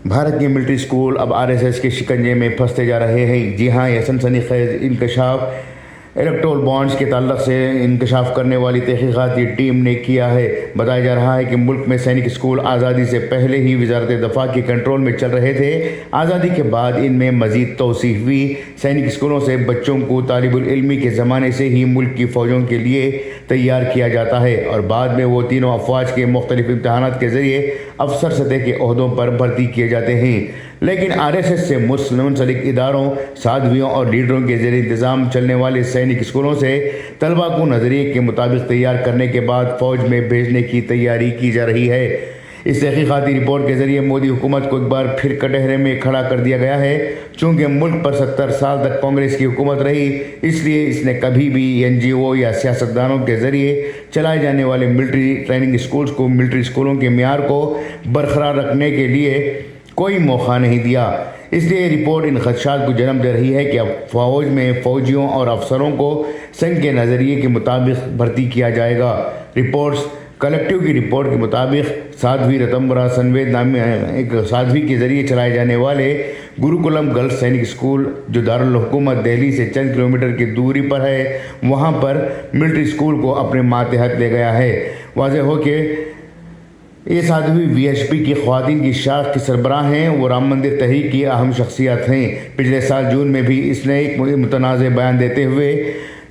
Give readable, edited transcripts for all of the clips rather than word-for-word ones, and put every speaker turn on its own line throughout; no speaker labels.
भारत के military school अब RSS के शिकंजे में फंसते जा रहे हैं। जी हाँ, यह सनसनीखेज इंकशाफ इलेक्टोरल बॉन्ड्स के ताल्लुक से इंकशाफ करने वाली तहकीकाती टीम ने किया है। बताया जा रहा है कि मुल्क में सैनिक स्कूल आज़ादी से पहले ही वजारत दफ़ा के कंट्रोल में चल रहे थे। आज़ादी के बाद इनमें मज़ीद तोसी हुई। सैनिक स्कूलों से बच्चों को तालिबुल इल्मी के ज़माने से ही मुल्क की फ़ौजों के लिए तैयार किया जाता है और बाद में वो तीनों अफवाज के मुख्तलिफ इम्तहानात के ज़रिए अफसर सतह के ओहदों पर भर्ती किए जाते हैं। लेकिन आरएसएस से मुंसलिक इदारों, साधवियों और लीडरों के ज़रिए इंतज़ाम चलने वाले सैनिक स्कूलों से तलबा को नज़रिए के मुताबिक तैयार करने के बाद फ़ौज में भेजने की तैयारी की जा रही है। इस तहकीकाती रिपोर्ट के ज़रिए मोदी हुकूमत को एक बार फिर कटहरे में खड़ा कर दिया गया है। चूँकि मुल्क पर 70 साल तक कांग्रेस की हुकूमत रही, इसलिए इसने कभी भी एनजीओ या सियासतदानों के ज़रिए चलाए जाने वाले मिलिट्री ट्रेनिंग स्कूल्स को मिलिट्री स्कूलों के मियार को बरकरार रखने के लिए कोई मौका नहीं दिया। इसलिए रिपोर्ट इन खदशात को जन्म दे रही है कि अब फ़ौज में फ़ौजियों और अफसरों को संघ के नज़रिए के मुताबिक भर्ती किया जाएगा। रिपोर्ट्स कलेक्टिव की रिपोर्ट के मुताबिक साध्वी रतंबरा सनवेद नामी एक साध्वी के ज़रिए चलाए जाने वाले गुरुकुलम गर्ल्स सैनिक स्कूल, जो दारुल हुकूमत दिल्ली से चंद किलोमीटर की दूरी पर है, वहाँ पर मिलिट्री स्कूल को अपने मातहत ले गया है। वाज़ेह हो कि ये साध्वी वीएचपी की ख़वातीन की शाख की सरबराह हैं। वो राम मंदिर तहरीक की अहम शख्सियत हैं। पिछले साल जून में भी इसने एक मुतनाज़ बयान देते हुए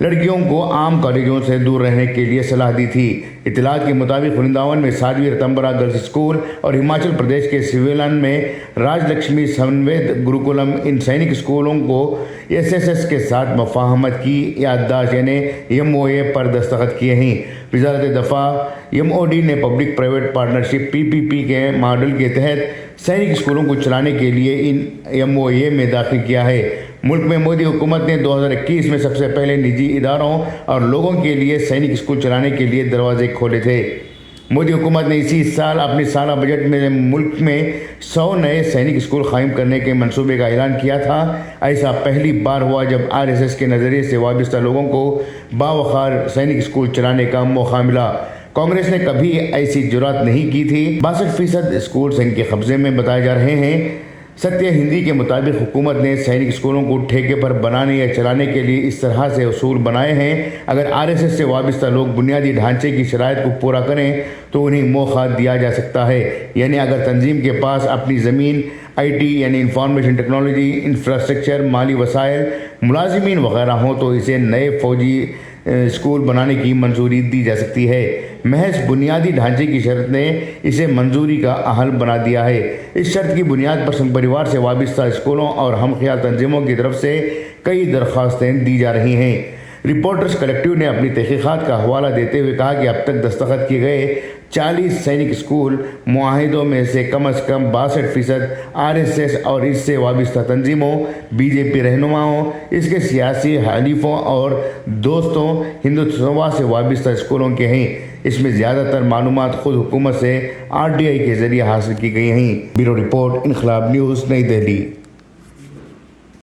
लड़कियों को आम कॉलेजों से दूर रहने के लिए सलाह दी थी। इत्तलात के मुताबिक वृंदावन में साध्वी रतंबरा गर्ल्स स्कूल और हिमाचल प्रदेश के सिविलन में राजलक्ष्मी सनवेद गुरुकुलम, इन सैनिक स्कूलों को एसएसएस के साथ मफाहमत की याददाश्त यानी एमओए पर दस्तखत किए हैं। वजारत दफ़ा एमओडी ने पब्लिक प्राइवेट पार्टनरशिप पीपीपी के मॉडल के तहत सैनिक स्कूलों को चलाने के लिए इन एमओए में दाखिल किया है। मुल्क में मोदी हुकूमत ने 2021 में सबसे पहले निजी इदारों और लोगों के लिए सैनिक स्कूल चलाने के लिए दरवाजे खोले थे। मोदी हुकूमत ने इसी साल अपनी साला बजट में मुल्क में 100 नए सैनिक स्कूल कायम करने के मंसूबे का ऐलान किया था। ऐसा पहली बार हुआ जब आरएसएस के नज़रिए से वाबस्ता लोगों को बावखार सैनिक स्कूल चलाने का मौका मिला। कांग्रेस ने कभी ऐसी जुरात नहीं की थी। 62% स्कूल संघ के कब्जे में बताए जा रहे हैं। सत्य हिंदी के मुताबिक हुकूमत ने सैनिक स्कूलों को ठेके पर बनाने या चलाने के लिए इस तरह से उसूल बनाए हैं। अगर आरएसएस से वाबस्ता लोग बुनियादी ढांचे की शराइत को पूरा करें तो उन्हें मौका दिया जा सकता है। यानी अगर तंजीम के पास अपनी ज़मीन, आईटी यानी इंफॉर्मेशन टेक्नोलॉजी, इंफ्रास्ट्रक्चर, माली वसाइल, मुलाजिमीन वगैरह हों तो इसे नए फौजी स्कूल बनाने की मंजूरी दी जा सकती है। महज बुनियादी ढांचे की शर्त ने इसे मंजूरी का अहल बना दिया है। इस शर्त की बुनियाद पर संघ परिवार से वाबस्ता स्कूलों और हमख्याल तंजीमों की तरफ से कई दरख्वास्तें दी जा रही हैं। रिपोर्टर्स कलेक्टिव ने अपनी तहकीकात का हवाला देते हुए कहा कि अब तक दस्तखत किए गए 40 सैनिक स्कूल मुआहिदों में से कम 62% आरएसएस और इससे वाबस्ता तंजीमों, बीजेपी रहनुमाओं, इसके सियासी हलीफों और दोस्तों हिंदुत्व से वाबस्ता स्कूलों के हैं। इसमें ज़्यादातर मालूमात खुद हुकूमत से आरटीआई के ज़रिए हासिल की गई हैं। ब्यूरो रिपोर्ट, इनकलाब न्यूज़, नई दिल्ली।